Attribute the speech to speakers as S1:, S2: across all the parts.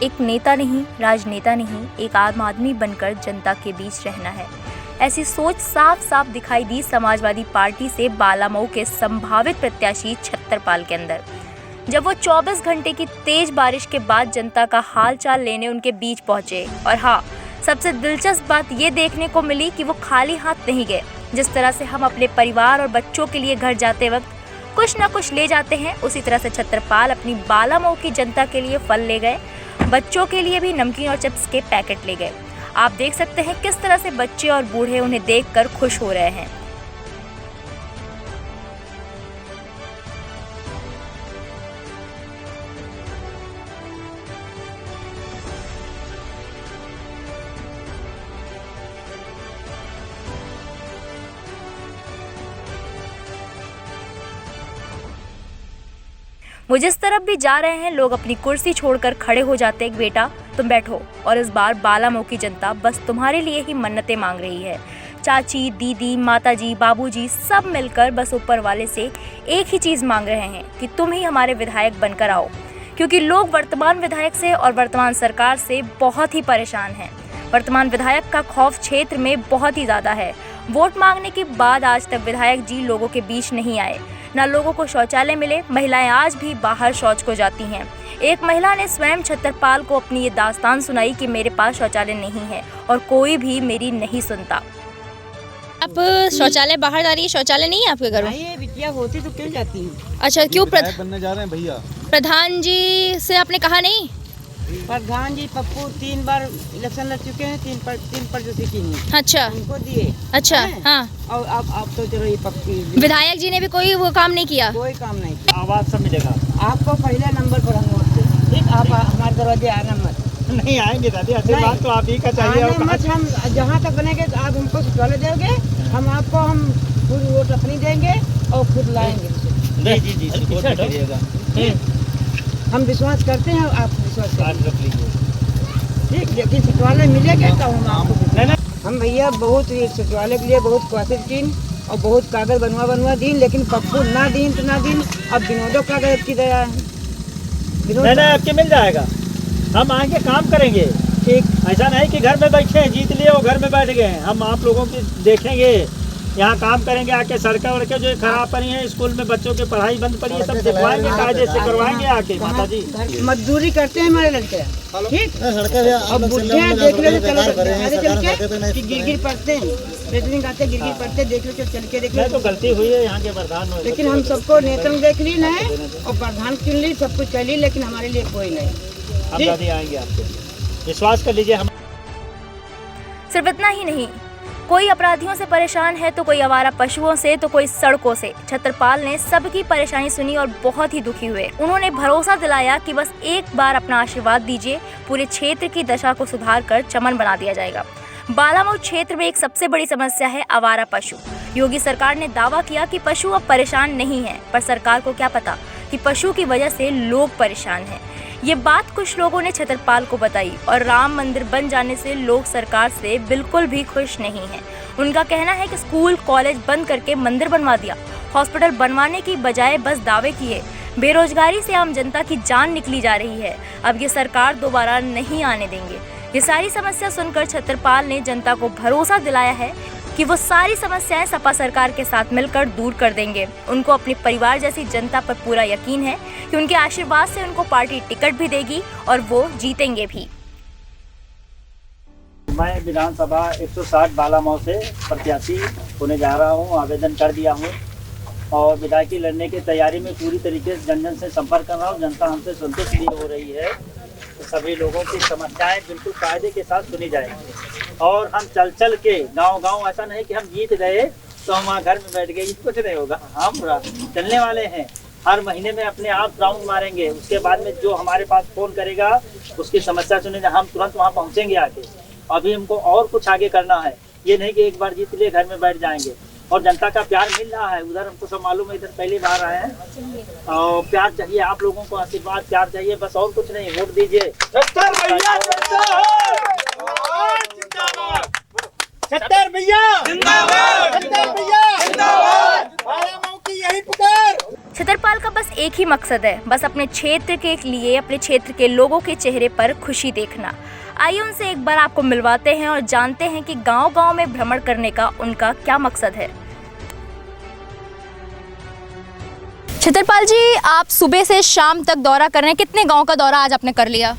S1: एक नेता नहीं, राजनेता नहीं, एक आम आदमी बनकर जनता के बीच रहना है। ऐसी सोच साफ साफ दिखाई दी समाजवादी पार्टी से बालामऊ के संभावित प्रत्याशी छतरपाल के अंदर, जब वो 24 घंटे की तेज बारिश के बाद जनता का हाल चाल लेने उनके बीच पहुंचे। और हाँ, सबसे दिलचस्प बात ये देखने को मिली कि वो खाली हाथ नहीं गए। जिस तरह से हम अपने परिवार और बच्चों के लिए घर जाते वक्त कुछ न कुछ ले जाते हैं, उसी तरह से छतरपाल अपनी बालामऊ की जनता के लिए फल ले गए। बच्चों के लिए भी नमकीन और चिप्स के पैकेट ले गए। आप देख सकते हैं किस तरह से बच्चे और बूढ़े उन्हें देखकर खुश हो रहे हैं। वो जिस तरफ भी जा रहे हैं, लोग अपनी कुर्सी छोड़कर खड़े हो जाते हैं। बेटा तुम बैठो। और इस बार बालामऊ की जनता बस तुम्हारे लिए ही मन्नतें मांग रही है। चाची, दीदी, माताजी, बाबूजी सब मिलकर बस ऊपर वाले से एक ही चीज़ मांग रहे हैं कि तुम ही हमारे विधायक बनकर आओ, क्योंकि लोग वर्तमान विधायक से और वर्तमान सरकार से बहुत ही परेशान हैं। वर्तमान विधायक का खौफ क्षेत्र में बहुत ही ज़्यादा है। वोट मांगने के बाद आज तक विधायक जी लोगों के बीच नहीं आए, ना लोगों को शौचालय मिले। महिलाएं आज भी बाहर शौच को जाती हैं। एक महिला ने स्वयं छतरपाल को अपनी ये दास्तान सुनाई कि मेरे पास शौचालय नहीं है और कोई भी मेरी नहीं सुनता।
S2: आप शौचालय बाहर जा रही है, शौचालय नहीं है आपके घर में?
S3: ये बिटिया होती तो क्यों जाती है?
S2: अच्छा, क्यों?
S4: बनने जा रहे हैं भैया।
S2: प्रधान जी से आपने कहा नहीं?
S3: प्रधान जी पप्पू 3 बार इलेक्शन लड़ चुके हैं, 3 पर जो सीखी नहीं।
S2: अच्छा,
S3: उनको दिए।
S2: अच्छा, हाँ।
S3: और अब तो चलो ये पप्पू
S2: विधायक जी ने भी कोई वो काम नहीं किया?
S3: कोई काम नहीं किया।
S4: आवाज सब मिलेगा
S3: आपको पहले नंबर पर हम वोट दें। ठीक, आप हमारे दरवाजे आना मत।
S4: नहीं आएंगे दादी, अच्छी बात तो आप ही का चाहिए।
S3: हम जहाँ तक बनेंगे तो आप हमको शौचालय दोगे, हम आपको हम खुद वोट अपनी देंगे और खुद लाएंगे।
S4: जी
S3: हम विश्वास करते हैं, आप विश्वास
S4: रख लीजिए।
S3: ठीक, लेकिन सचिवालय मिलेगा तो हम आपको हम भैया बहुत सचिवालय के लिए बहुत कोशिश की और बहुत कागज बनवा दीन, लेकिन पप्पू ना दीन तो ना दीन। अब विनोदों कागज की दया है।
S4: नहीं आपके मिल जाएगा, हम आगे काम करेंगे।
S3: ठीक,
S4: ऐसा नहीं कि घर में बैठे हैं, जीत लिए और घर में बैठ गए। हम आप लोगों की देखेंगे, यहाँ काम करेंगे। आके सड़कें वड़कें जो खराब पड़ी हैं, स्कूल में बच्चों की पढ़ाई बंद पड़ी है, सब दिखवाएंगे, कायदे से करवाएंगे। आके माता जी
S3: मजदूरी करते हैं हमारे लड़के। ठीक, अब बुढ़े देख लो, चलो गिर पड़ते हैं, गिर पड़ते, देख लो, चल के देख लो।
S4: तो गलती हुई है यहाँ के प्रधान,
S3: लेकिन हम सबको नेतन देख ली ना और प्रधान चुन ली, सब कुछ चली, लेकिन हमारे लिए कोई नहीं।
S4: हम दादी आएंगे, आपके विश्वास कर लीजिए। हम
S1: सिर्फ इतना ही नहीं, कोई अपराधियों से परेशान है तो कोई आवारा पशुओं से, तो कोई सड़कों से। छतरपाल ने सबकी परेशानी सुनी और बहुत ही दुखी हुए। उन्होंने भरोसा दिलाया कि बस एक बार अपना आशीर्वाद दीजिए, पूरे क्षेत्र की दशा को सुधार कर चमन बना दिया जाएगा। बालामऊ क्षेत्र में एक सबसे बड़ी समस्या है आवारा पशु। योगी सरकार ने दावा किया कि पशु अब परेशान नहीं है, पर सरकार को क्या पता कि पशु की वजह से लोग परेशान हैं। ये बात कुछ लोगों ने छतरपाल को बताई और राम मंदिर बन जाने से लोग सरकार से बिल्कुल भी खुश नहीं हैं। उनका कहना है कि स्कूल कॉलेज बंद करके मंदिर बनवा दिया, हॉस्पिटल बनवाने की बजाय बस दावे किए। बेरोजगारी से आम जनता की जान निकली जा रही है। अब ये सरकार दोबारा नहीं आने देंगे। ये सारी समस्या सुनकर छतरपाल ने जनता को भरोसा दिलाया है कि वो सारी समस्याएं सपा सरकार के साथ मिलकर दूर कर देंगे। उनको अपने परिवार जैसी जनता पर पूरा यकीन है कि उनके आशीर्वाद से उनको पार्टी टिकट भी देगी और वो जीतेंगे भी।
S4: मैं विधानसभा 160 बालामऊ से प्रत्याशी होने जा रहा हूँ। आवेदन कर दिया हूँ और विधायकी लड़ने की तैयारी में पूरी तरीके से जन से संपर्क कर रहा हूँ। जनता हमसे संतुष्ट भी हो रही है। तो सभी लोगों की समस्याएं बिल्कुल कायदे के साथ सुनी जाएंगी और हम चल के गांव ऐसा नहीं कि हम जीत गए तो हम वहाँ घर में बैठ गए, कुछ नहीं होगा। हम चलने वाले हैं, हर महीने में अपने आप राउंड मारेंगे। उसके बाद में जो हमारे पास फोन करेगा उसकी समस्या सुनेगा, हम तुरंत वहाँ पहुँचेंगे आके। अभी हमको और कुछ आगे करना है, ये नहीं कि एक बार जीत लिए घर में बैठ जाएंगे। और जनता का प्यार मिल रहा है, उधर हमको सब मालूम है, इधर पहली बार आए हैं और प्यार चाहिए आप लोगों को, आशीर्वाद प्यार चाहिए, बस और कुछ नहीं। वोट दीजिए।
S5: छत्तर भैया जिंदाबाद, छत्तर भैया जिंदाबाद, बालामऊ की यही पुकार।
S1: छतरपाल का बस एक ही मकसद है, बस अपने क्षेत्र के लिए अपने क्षेत्र के लोगों के चेहरे पर खुशी देखना। आइए उनसे एक बार आपको मिलवाते हैं और जानते हैं कि गांव-गांव में भ्रमण करने का उनका क्या मकसद है। छतरपाल जी, आप सुबह से शाम तक दौरा कर रहे हैं, कितने गांव का दौरा आज आपने कर लिया?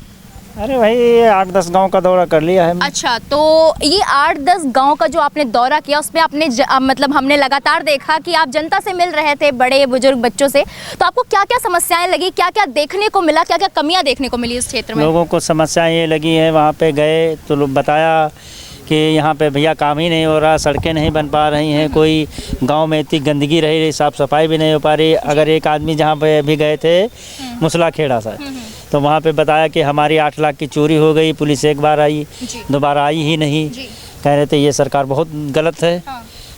S4: अरे भाई 8-10 गांव का दौरा कर लिया है।
S1: अच्छा, तो ये 8-10 गांव का जो आपने दौरा किया उसमें आपने मतलब हमने लगातार देखा कि आप जनता से मिल रहे थे, बड़े बुजुर्ग बच्चों से, तो आपको क्या क्या समस्याएं लगी, क्या क्या देखने को मिला, क्या क्या कमियां देखने को मिली इस क्षेत्र में?
S4: लोगों को समस्याएं ये लगी है, वहाँ पे गए तो लोग बताया कि यहाँ पे भैया काम ही नहीं हो रहा, सड़कें नहीं बन पा रही हैं, कोई गांव में इतनी गंदगी रही, साफ़ सफाई भी नहीं हो पा रही। अगर एक आदमी जहाँ पे अभी गए थे मुसला खेड़ा सा, तो वहाँ पे बताया कि हमारी 8 लाख की चोरी हो गई, पुलिस एक बार आई, दोबारा आई ही नहीं। कह रहे थे ये सरकार बहुत गलत है,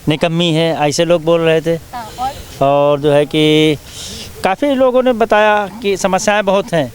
S4: निकम्मी है, ऐसे लोग बोल रहे थे। और जो है कि काफ़ी लोगों ने बताया कि समस्याएं बहुत हैं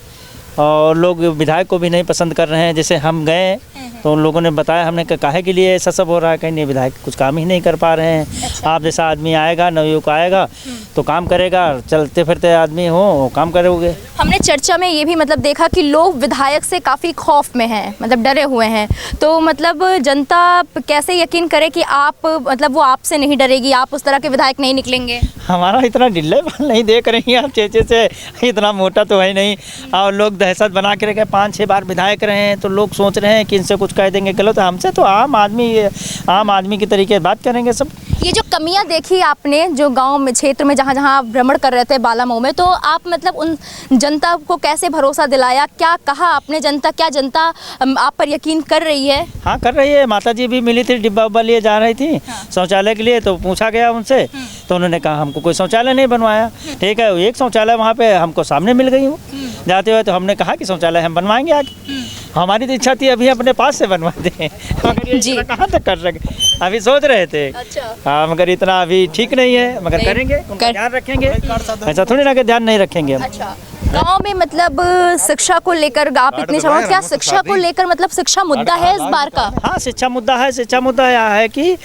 S4: और लोग विधायक को भी नहीं पसंद कर रहे हैं। जैसे हम गए तो उन लोगों ने बताया, हमने कहा काहे के लिए ऐसा सब हो रहा है, कहीं नहीं विधायक कुछ काम ही नहीं कर पा रहे हैं। अच्छा। आप जैसा आदमी आएगा, नवयुवक आएगा तो काम करेगा, चलते फिरते आदमी हो काम करोगे।
S1: हमने चर्चा में ये भी मतलब देखा कि लोग विधायक से काफ़ी खौफ में हैं, मतलब डरे हुए हैं, तो मतलब जनता कैसे यकीन करे कि आप मतलब वो आपसे नहीं डरेगी, आप उस तरह के विधायक नहीं निकलेंगे?
S4: हमारा इतना ढिल्ले बाल नहीं देख रही हैं आप, चेचे से इतना मोटा तो है नहीं। और लोग दहशत बना के रखे, 5-6 बार विधायक रहे हैं, तो लोग सोच रहे हैं कि इनसे कुछ कह देंगे गलत। हमसे तो आम आदमी की तरीके बात करेंगे सब।
S1: ये जो कमियां देखी आपने जो गांव में क्षेत्र में जहां जहां आप भ्रमण कर रहे थे बालामऊ में, तो आप मतलब उन जनता को कैसे भरोसा दिलाया, क्या कहा आपने? क्या जनता आप पर यकीन कर रही है?
S4: हाँ कर रही है। माता जी भी मिली थी, डिब्बा उब्बा लिए जा रही थी शौचालय के लिए, तो पूछा गया उनसे, तो उन्होंने कहा हमको कोई शौचालय नहीं बनवाया। ठीक है, एक शौचालय वहाँ पे हमको सामने मिल गई वो जाते हुए, तो हमने कहा कि शौचालय हम बनवाएंगे आगे। हमारी तो इच्छा थी अभी अपने पास से बनवा दें, मगर ये कहाँ तक कर सके, अभी सोच रहे थे। अच्छा। हाँ, मगर इतना अभी ठीक नहीं है, मगर करेंगे, ध्यान रखेंगे, ऐसा थोड़ी ना कि ध्यान नहीं रखेंगे हम।
S1: अच्छा। गांव में मतलब शिक्षा को लेकर आप इतने समय, क्या शिक्षा को लेकर मतलब शिक्षा मुद्दा है इस बार का?
S4: हाँ शिक्षा मुद्दा है। शिक्षा मुद्दा यह है कि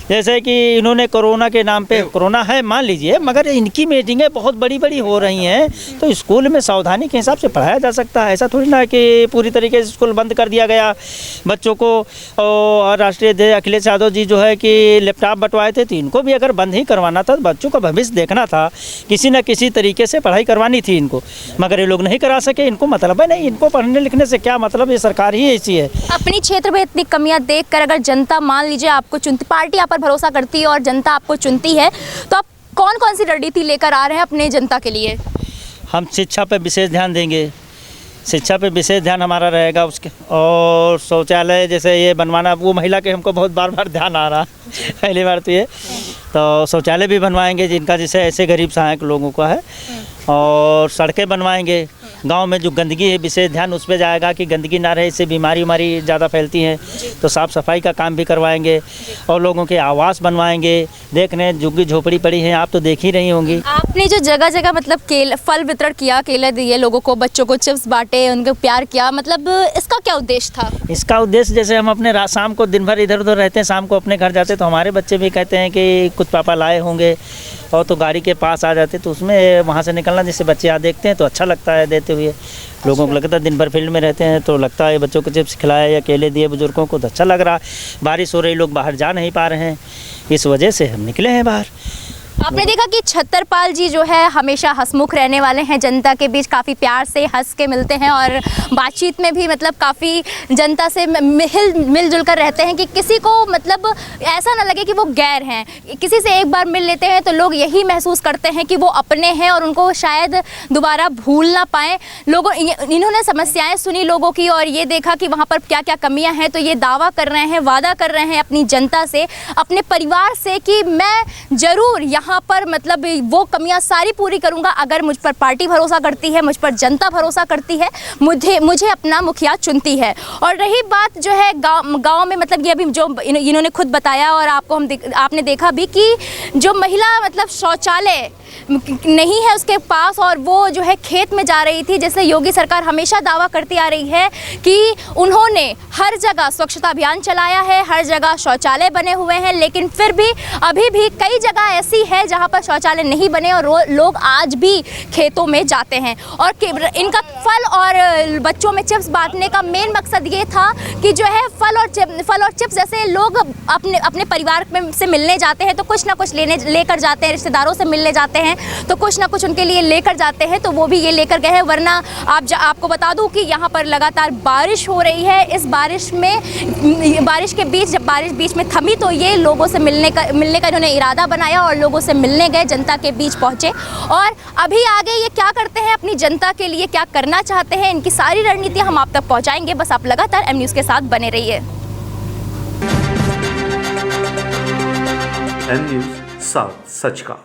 S4: जैसे कि इन्होंने कोरोना के नाम पे, कोरोना है मान लीजिए, मगर इनकी मीटिंगें बहुत बड़ी बड़ी हो रही हैं, तो स्कूल में सावधानी के हिसाब से पढ़ाया जा सकता है। ऐसा थोड़ी ना कि पूरी तरीके से स्कूल बंद कर दिया गया बच्चों को। और राष्ट्रीय अध्यक्ष अखिलेश यादव जी जो है कि लैपटॉप बंटवाए थे, तो इनको भी अगर बंद ही करवाना था, बच्चों का भविष्य देखना था, किसी न किसी तरीके से पढ़ाई करवानी थी इनको, मगर ये लोग नहीं करा सके। इनको मतलब है नहीं, इनको पढ़ने लिखने से क्या मतलब, ये सरकार ही ऐसी है।
S1: अपनी क्षेत्र में इतनी कमियां देखकर अगर जनता मान लीजिए आपको चुनती, पार्टी आप पर भरोसा करती है और जनता आपको चुनती है, तो आप कौन कौन सी रणनीति लेकर आ रहे हैं अपने जनता के लिए? हम
S4: शिक्षा पर विशेष ध्यान देंगे, शिक्षा पे विशेष ध्यान हमारा रहेगा उसके। और शौचालय जैसे ये बनवाना, वो महिला के हमको बहुत बार बार ध्यान आ रहा पहली बार तो ये, तो शौचालय भी बनवाएंगे जिनका जैसे ऐसे गरीब सहायक लोगों का है। और सड़कें बनवाएंगे। गांव में जो गंदगी है विशेष ध्यान उस पर जाएगा कि गंदगी ना रहे, इससे बीमारी ज़्यादा फैलती हैं, तो साफ़ सफाई का काम भी करवाएंगे। और लोगों के आवास बनवाएंगे। देख रहे हैं झुग्गी झोपड़ी पड़ी है, आप तो देख ही रही होंगी।
S1: आपने जो जगह जगह मतलब फल वितरण किया, केले दिए लोगों को, बच्चों को चिप्स बांटे, उनको प्यार किया, मतलब इसका क्या उद्देश्य था?
S4: इसका उद्देश्य जैसे हम अपने शाम को दिन भर इधर उधर रहते हैं, शाम को अपने घर जाते तो हमारे बच्चे भी कहते हैं कि कुछ पापा लाए होंगे, और तो गाड़ी के पास आ जाते तो उसमें वहाँ से निकलना, जैसे बच्चे यहाँ देखते हैं तो अच्छा लगता है देते हुए। लोगों को लगता है दिन भर फील्ड में रहते हैं तो लगता है बच्चों को चिप्स खिलाया या केले दिए बुजुर्गों को तो अच्छा लग रहा है। बारिश हो रही, लोग बाहर जा नहीं पा रहे हैं, इस वजह से हम निकले हैं बाहर।
S1: आपने देखा कि छतरपाल जी जो है हमेशा हंसमुख रहने वाले हैं, जनता के बीच काफ़ी प्यार से हंस के मिलते हैं और बातचीत में भी मतलब काफ़ी जनता से मिलजुल कर रहते हैं कि किसी को मतलब ऐसा ना लगे कि वो गैर हैं। किसी से एक बार मिल लेते हैं तो लोग यही महसूस करते हैं कि वो अपने हैं और उनको शायद दोबारा भूल ना पाएँ। लोगों इन्होंने समस्याएँ सुनी लोगों की और ये देखा कि वहाँ पर क्या क्या कमियाँ हैं, तो ये दावा कर रहे हैं, वादा कर रहे हैं अपनी जनता से, अपने परिवार से कि मैं ज़रूर यहाँ पर मतलब वो कमियां सारी पूरी करूंगा अगर मुझ पर पार्टी भरोसा करती है, मुझ पर जनता भरोसा करती है, मुझे अपना मुखिया चुनती है। और रही बात जो है गांव में, मतलब ये अभी जो इन्होंने खुद बताया और आपने देखा भी कि जो महिला मतलब शौचालय नहीं है उसके पास और वो जो है खेत में जा रही थी, जैसे योगी सरकार हमेशा दावा करती आ रही है कि उन्होंने हर जगह स्वच्छता अभियान चलाया है, हर जगह शौचालय बने हुए हैं, लेकिन फिर भी अभी भी कई जगह ऐसी है जहाँ पर शौचालय नहीं बने और लोग आज भी खेतों में जाते हैं। और इनका फल और बच्चों में चिप्स बांटने का मेन मकसद ये था कि जो है फल और चिप्स जैसे लोग अपने परिवार में से मिलने जाते हैं तो कुछ ना कुछ लेकर जाते हैं, रिश्तेदारों से मिलने जाते हैं तो कुछ ना कुछ उनके लिए लेकर जाते हैं, तो वो भी ये लेकर गए हैं। वरना आपको बता दूं कि यहाँ पर लगातार बारिश हो रही है। इस बारिश के बीच जब बारिश बीच में थमी तो ये लोगों से मिलने का इन्होंने इरादा बनाया और लोगों से मिलने गए, जनता के बीच पहुंचे। और अभी आगे ये क्या करते हैं, अपनी जनता के लिए क्या करना चाहते हैं, इनकी सारी रणनीतियां हम आप तक पहुंचाएंगे। बस आप लगातार एम न्यूज़ के साथ बने रहिए।
S5: एम न्यूज़ साथ सच का।